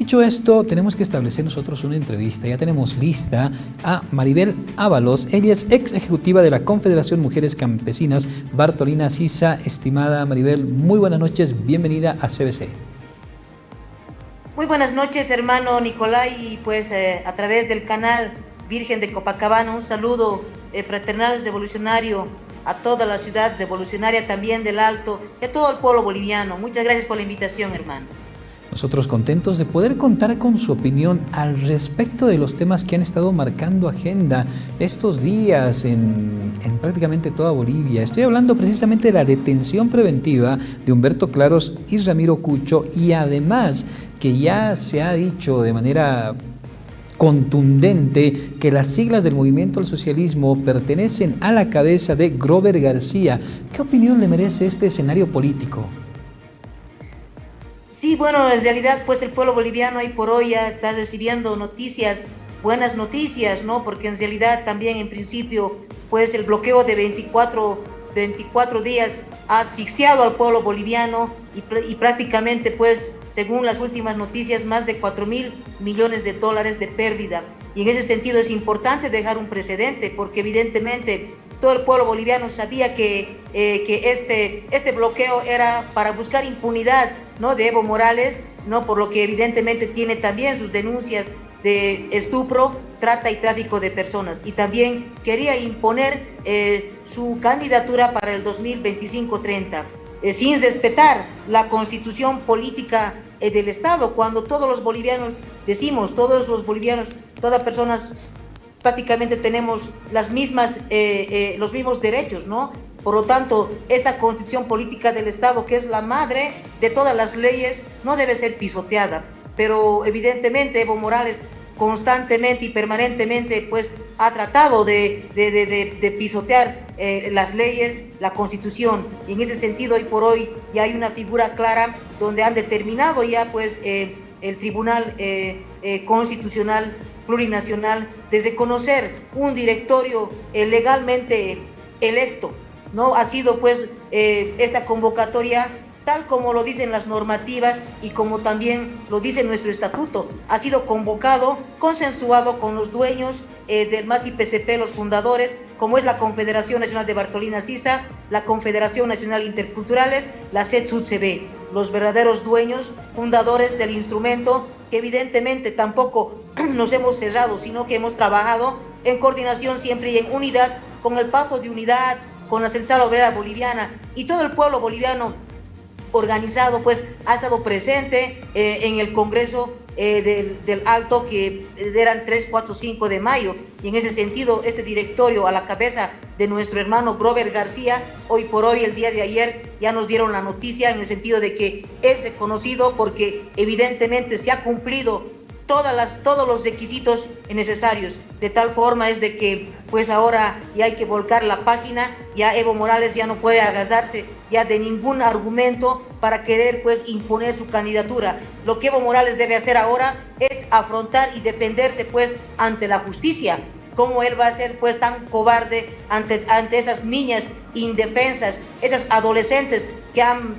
Dicho esto, tenemos que establecer nosotros una entrevista. Ya tenemos lista a Maribel Ábalos. Ella es ex ejecutiva de la Confederación Mujeres Campesinas Bartolina Sisa. Estimada Maribel, muy buenas noches. Bienvenida a CBC. Muy buenas noches, hermano Nicolai, y pues a través del canal Virgen de Copacabana, un saludo fraternal revolucionario a toda la ciudad revolucionaria también del Alto y a todo el pueblo boliviano. Muchas gracias por la invitación, hermano. Nosotros contentos de poder contar con su opinión al respecto de los temas que han estado marcando agenda estos días en prácticamente toda Bolivia. Estoy hablando precisamente de la detención preventiva de Humberto Claros y Ramiro Cucho, y además que ya se ha dicho de manera contundente que las siglas del movimiento al socialismo pertenecen a la cabeza de Grover García. ¿Qué opinión le merece este escenario político? Sí, bueno, en realidad pues el pueblo boliviano hoy por hoy ya está recibiendo noticias, buenas noticias, ¿no? Porque en realidad también en principio pues el bloqueo de 24 días ha asfixiado al pueblo boliviano y prácticamente pues según las últimas noticias más de 4.000 millones de dólares de pérdida. Y en ese sentido es importante dejar un precedente porque evidentemente todo el pueblo boliviano sabía que este bloqueo era para buscar impunidad, ¿no?, de Evo Morales, ¿no?, por lo que evidentemente tiene también sus denuncias de estupro, trata y tráfico de personas. Y también quería imponer su candidatura para el 2025-30, sin respetar la constitución política del Estado, cuando todos los bolivianos decimos, todos los bolivianos, todas personas prácticamente tenemos los mismos derechos, ¿no? Por lo tanto, esta constitución política del Estado, que es la madre de todas las leyes, no debe ser pisoteada. Pero evidentemente Evo Morales constantemente y permanentemente pues ha tratado de pisotear las leyes, la constitución, y en ese sentido hoy por hoy ya hay una figura clara donde han determinado ya pues el Tribunal Constitucional Plurinacional desde conocer un directorio legalmente electo, ¿no? Ha sido pues esta convocatoria, tal como lo dicen las normativas y como también lo dice nuestro estatuto, ha sido convocado, consensuado con los dueños del MAS y PCP, los fundadores, como es la Confederación Nacional de Bartolina Sisa, la Confederación Nacional Interculturales, la CETSUTCB, los verdaderos dueños, fundadores del instrumento, que evidentemente tampoco nos hemos cerrado, sino que hemos trabajado en coordinación siempre y en unidad con el Pacto de Unidad, con la Central Obrera Boliviana, y todo el pueblo boliviano organizado pues ha estado presente en el Congreso del Alto, que eran 3, 4, 5 de mayo, y en ese sentido este directorio a la cabeza de nuestro hermano Grover García, hoy por hoy, el día de ayer, ya nos dieron la noticia en el sentido de que es reconocido porque evidentemente se ha cumplido todos los requisitos necesarios, de tal forma es de que pues ahora ya hay que volcar la página, ya Evo Morales ya no puede agarrarse ya de ningún argumento para querer pues imponer su candidatura. Lo que Evo Morales debe hacer ahora es afrontar y defenderse pues ante la justicia. ¿Cómo él va a ser pues tan cobarde ante esas niñas indefensas, esas adolescentes que han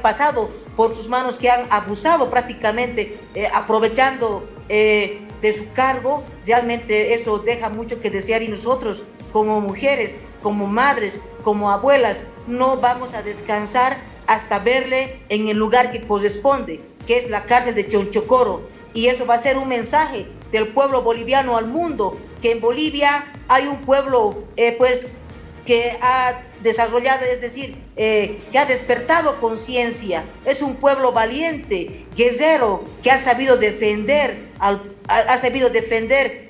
pasado por sus manos, que han abusado prácticamente, aprovechando de su cargo? Realmente eso deja mucho que desear, y nosotros como mujeres, como madres, como abuelas, no vamos a descansar hasta verle en el lugar que corresponde, que es la cárcel de Chonchocoro. Y eso va a ser un mensaje del pueblo boliviano al mundo, que en Bolivia hay un pueblo pues que ha desarrollado, es decir, que ha despertado conciencia. Es un pueblo valiente, guerrero, que ha sabido defender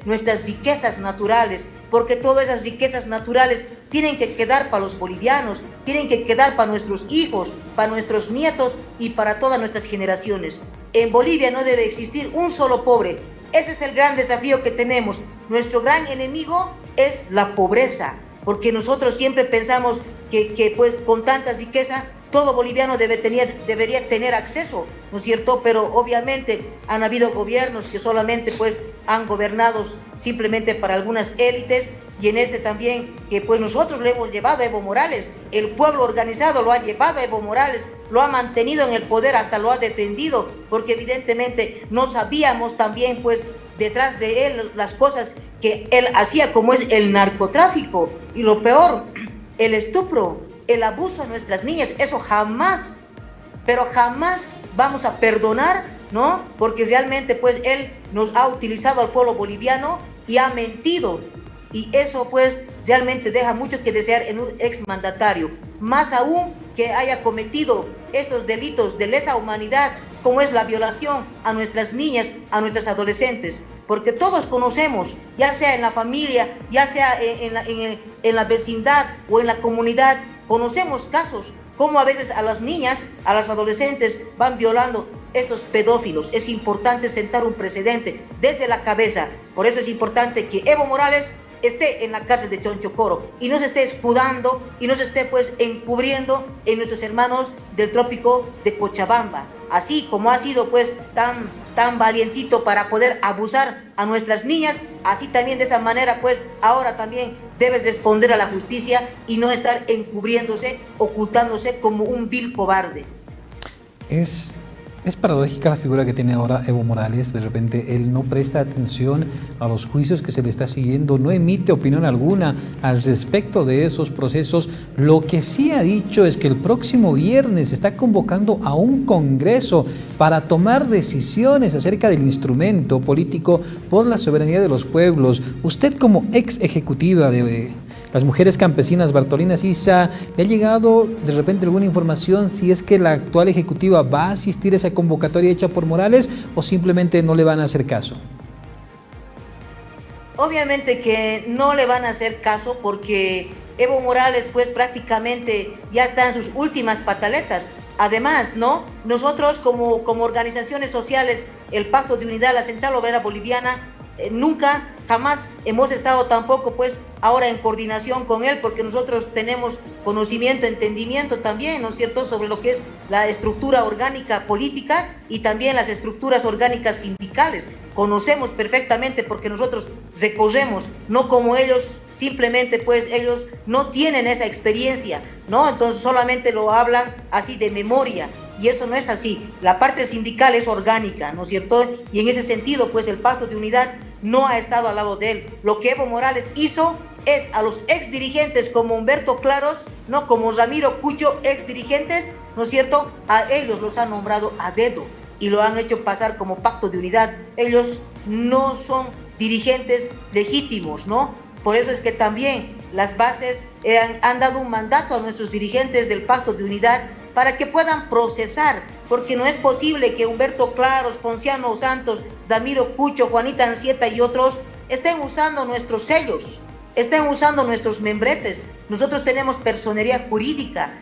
nuestras riquezas naturales, porque todas esas riquezas naturales tienen que quedar para los bolivianos, tienen que quedar para nuestros hijos, para nuestros nietos y para todas nuestras generaciones. En Bolivia no debe existir un solo pobre. Ese es el gran desafío que tenemos. Nuestro gran enemigo es la pobreza, porque nosotros siempre pensamos que pues con tanta riqueza todo boliviano debería tener acceso, ¿no es cierto? Pero obviamente han habido gobiernos que solamente pues han gobernado simplemente para algunas élites, y en este también que pues nosotros lo hemos llevado a Evo Morales, el pueblo organizado lo ha llevado a Evo Morales, lo ha mantenido en el poder, hasta lo ha defendido, porque evidentemente no sabíamos también pues detrás de él las cosas que él hacía, como es el narcotráfico y lo peor, el estupro, el abuso a nuestras niñas. Eso jamás, pero jamás vamos a perdonar, ¿no? Porque realmente pues él nos ha utilizado al pueblo boliviano y ha mentido, y eso pues realmente deja mucho que desear en un exmandatario, más aún que haya cometido estos delitos de lesa humanidad, como es la violación a nuestras niñas, a nuestras adolescentes, porque todos conocemos, ya sea en la familia, ya sea en la vecindad o en la comunidad, conocemos casos como a veces a las niñas, a las adolescentes van violando estos pedófilos. Es importante sentar un precedente desde la cabeza. Por eso es importante que Evo Morales esté en la cárcel de Chonchocoro y no se esté escudando y no se esté pues encubriendo en nuestros hermanos del trópico de Cochabamba, así como ha sido pues tan valientito para poder abusar a nuestras niñas, así también de esa manera pues ahora también debes responder a la justicia y no estar encubriéndose, ocultándose como un vil cobarde. Es paradójica la figura que tiene ahora Evo Morales. De repente él no presta atención a los juicios que se le está siguiendo, no emite opinión alguna al respecto de esos procesos. Lo que sí ha dicho es que el próximo viernes está convocando a un congreso para tomar decisiones acerca del instrumento político por la soberanía de los pueblos. Usted, como ex ejecutiva de las mujeres campesinas Bartolina Sisa, ¿le ha llegado de repente alguna información si es que la actual ejecutiva va a asistir a esa convocatoria hecha por Morales o simplemente no le van a hacer caso? Obviamente que no le van a hacer caso, porque Evo Morales pues prácticamente ya está en sus últimas pataletas. Además, ¿no? Nosotros como organizaciones sociales, el Pacto de Unidad, la Central Obrera Boliviana, nunca, jamás hemos estado tampoco pues ahora en coordinación con él, porque nosotros tenemos conocimiento, entendimiento también, ¿no es cierto?, sobre lo que es la estructura orgánica política y también las estructuras orgánicas sindicales. Conocemos perfectamente porque nosotros recorremos, no como ellos, simplemente pues ellos no tienen esa experiencia, ¿no? Entonces solamente lo hablan así de memoria. Y eso no es así. La parte sindical es orgánica, ¿no es cierto? Y en ese sentido, pues el Pacto de Unidad no ha estado al lado de él. Lo que Evo Morales hizo es a los ex dirigentes como Humberto Claros, ¿no?, como Ramiro Cucho, ex dirigentes, ¿no es cierto?, a ellos los han nombrado a dedo y lo han hecho pasar como Pacto de Unidad. Ellos no son dirigentes legítimos, ¿no? Por eso es que también las bases han dado un mandato a nuestros dirigentes del Pacto de Unidad para que puedan procesar, porque no es posible que Humberto Claros, Ponciano Santos, Ramiro Cucho, Juanita Ancieta y otros estén usando nuestros sellos, estén usando nuestros membretes. Nosotros tenemos personería jurídica,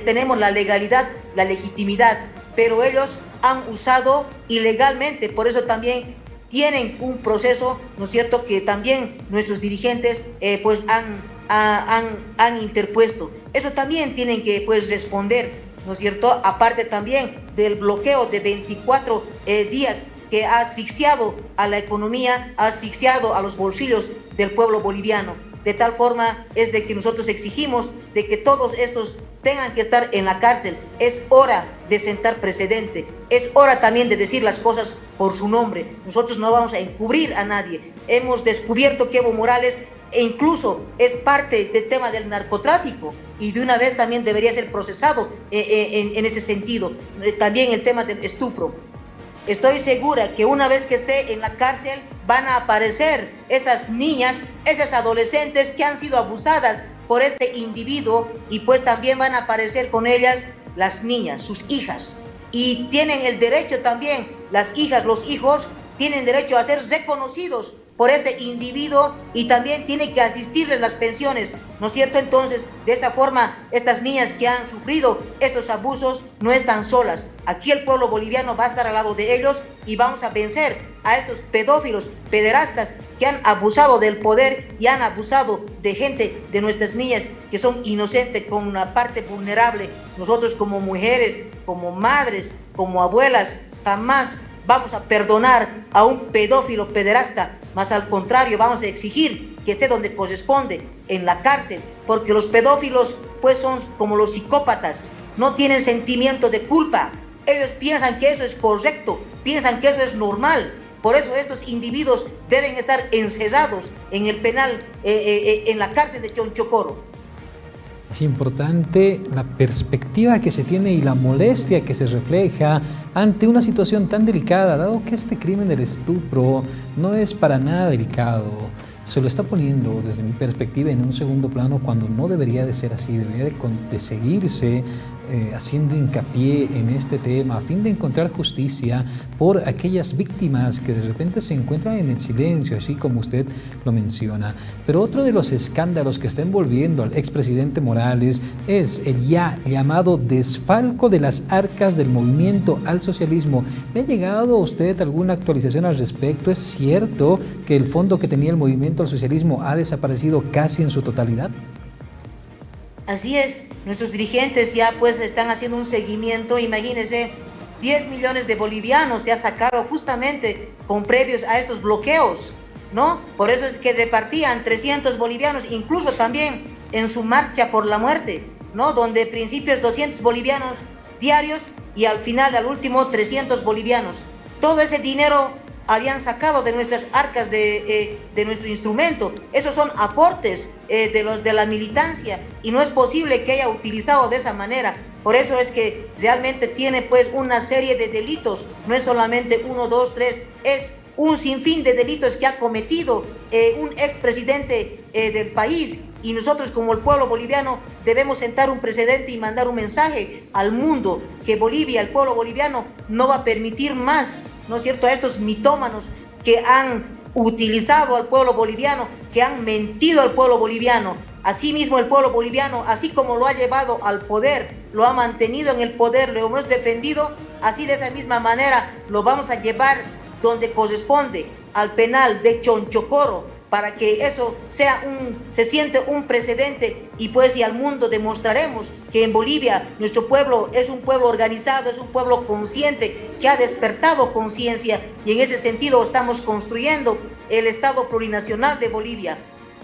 tenemos la legalidad, la legitimidad, pero ellos han usado ilegalmente. Por eso también tienen un proceso, ¿no es cierto?, que también nuestros dirigentes pues han interpuesto. Eso también tienen que pues responder, ¿no es cierto?, aparte también del bloqueo de 24 días que ha asfixiado a la economía, ha asfixiado a los bolsillos del pueblo boliviano. De tal forma es de que nosotros exigimos de que todos estos tengan que estar en la cárcel. Es hora de sentar precedente, es hora también de decir las cosas por su nombre. Nosotros no vamos a encubrir a nadie. Hemos descubierto que Evo Morales incluso es parte del tema del narcotráfico y de una vez también debería ser procesado en ese sentido. También el tema del estupro. Estoy segura que una vez que esté en la cárcel van a aparecer esas niñas, esas adolescentes que han sido abusadas por este individuo, y pues también van a aparecer con ellas las niñas, sus hijas. Y tienen el derecho también, las hijas, los hijos, tienen derecho a ser reconocidos por este individuo y también tienen que asistirles las pensiones, ¿no es cierto? Entonces, de esa forma, estas niñas que han sufrido estos abusos no están solas. Aquí el pueblo boliviano va a estar al lado de ellos y vamos a vencer a estos pedófilos, pederastas que han abusado del poder y han abusado de gente, de nuestras niñas que son inocentes, con una parte vulnerable. Nosotros como mujeres, como madres, como abuelas, jamás vamos a perdonar a un pedófilo pederasta, más al contrario, vamos a exigir que esté donde corresponde, en la cárcel, porque los pedófilos pues son como los psicópatas, no tienen sentimiento de culpa, ellos piensan que eso es correcto, piensan que eso es normal. Por eso estos individuos deben estar encerrados en el penal, en la cárcel de Chonchocoro. Es importante la perspectiva que se tiene y la molestia que se refleja ante una situación tan delicada, dado que este crimen del estupro no es para nada delicado. Se lo está poniendo, desde mi perspectiva, en un segundo plano cuando no debería de ser así, debería de seguirse haciendo hincapié en este tema a fin de encontrar justicia por aquellas víctimas que de repente se encuentran en el silencio, así como usted lo menciona. Pero otro de los escándalos que está envolviendo al expresidente Morales es el ya llamado desfalco de las arcas del movimiento al socialismo. ¿Le ha llegado a usted alguna actualización al respecto? ¿Es cierto que el fondo que tenía el movimiento al socialismo ha desaparecido casi en su totalidad? Así es, nuestros dirigentes ya pues están haciendo un seguimiento, imagínense, 10 millones de bolivianos se ha sacado justamente con previos a estos bloqueos, ¿no? Por eso es que repartían 300 bolivianos, incluso también en su marcha por la muerte, ¿no? Donde principios 200 bolivianos diarios y al final, al último, 300 bolivianos. Todo ese dinero habían sacado de nuestras arcas de nuestro instrumento. Esos son aportes de la militancia y no es posible que haya utilizado de esa manera. Por eso es que realmente tiene pues una serie de delitos, no es solamente 1, 2, 3, es un sinfín de delitos que ha cometido un expresidente del país, y nosotros como el pueblo boliviano debemos sentar un precedente y mandar un mensaje al mundo que Bolivia, el pueblo boliviano, no va a permitir más, ¿no es cierto?, a estos mitómanos que han utilizado al pueblo boliviano, que han mentido al pueblo boliviano. Asimismo, el pueblo boliviano, así como lo ha llevado al poder, lo ha mantenido en el poder, lo hemos defendido, así de esa misma manera lo vamos a llevar donde corresponde, al penal de Chonchocoro, para que eso se siente un precedente, y pues y al mundo demostraremos que en Bolivia nuestro pueblo es un pueblo organizado, es un pueblo consciente, que ha despertado conciencia, y en ese sentido estamos construyendo el Estado plurinacional de Bolivia.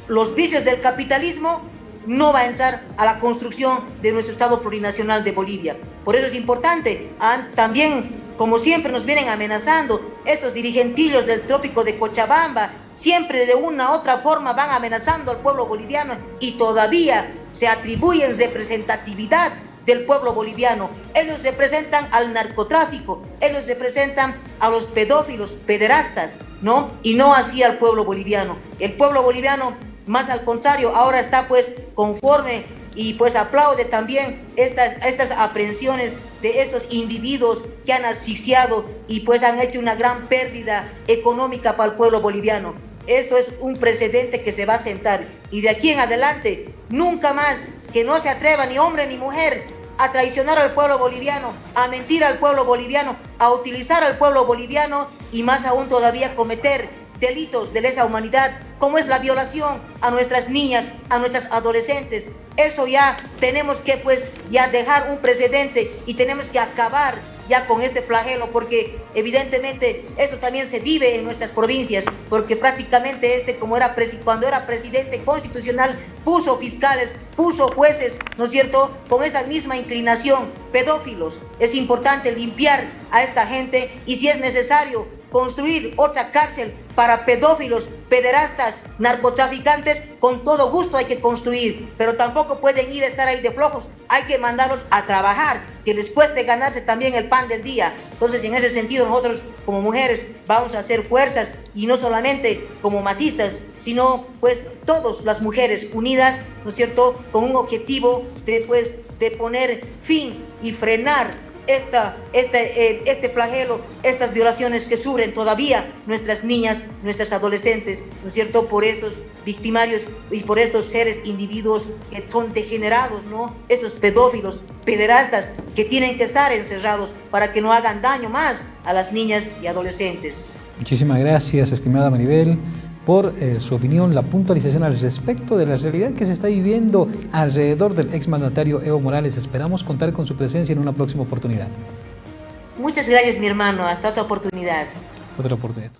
Los vicios del capitalismo no va a entrar a la construcción de nuestro Estado plurinacional de Bolivia. Por eso es importante también, como siempre nos vienen amenazando estos dirigentillos del trópico de Cochabamba, siempre de una u otra forma van amenazando al pueblo boliviano y todavía se atribuyen representatividad del pueblo boliviano. Ellos representan al narcotráfico, ellos representan a los pedófilos, pederastas, ¿no? Y no así al pueblo boliviano. El pueblo boliviano, más al contrario, ahora está pues conforme y pues aplaude también estas aprehensiones de estos individuos que han asfixiado y pues han hecho una gran pérdida económica para el pueblo boliviano. Esto es un precedente que se va a sentar, y de aquí en adelante nunca más que no se atreva ni hombre ni mujer a traicionar al pueblo boliviano, a mentir al pueblo boliviano, a utilizar al pueblo boliviano y más aún todavía cometer delitos de lesa humanidad, como es la violación a nuestras niñas, a nuestras adolescentes. Eso ya tenemos que pues ya dejar un precedente y tenemos que acabar ya con este flagelo, porque evidentemente eso también se vive en nuestras provincias, porque prácticamente cuando era presidente constitucional puso fiscales, puso jueces, ¿no es cierto?, con esa misma inclinación, pedófilos. Es importante limpiar a esta gente, y si es necesario construir otra cárcel para pedófilos, pederastas, narcotraficantes, con todo gusto hay que construir, pero tampoco pueden estar ahí de flojos, hay que mandarlos a trabajar, que les cueste ganarse también el pan del día. Entonces, en ese sentido, nosotros como mujeres vamos a hacer fuerzas, y no solamente como masistas, sino pues todas las mujeres unidas, ¿no es cierto?, con un objetivo de poner fin y frenar este flagelo, estas violaciones que sufren todavía nuestras niñas, nuestras adolescentes, ¿no es cierto?, por estos victimarios y por estos seres individuos que son degenerados, ¿no?, estos pedófilos, pederastas, que tienen que estar encerrados para que no hagan daño más a las niñas y adolescentes. Muchísimas gracias, estimada Maribel, por su opinión, la puntualización al respecto de la realidad que se está viviendo alrededor del exmandatario Evo Morales. Esperamos contar con su presencia en una próxima oportunidad. Muchas gracias, mi hermano. Hasta otra oportunidad. Otra oportunidad.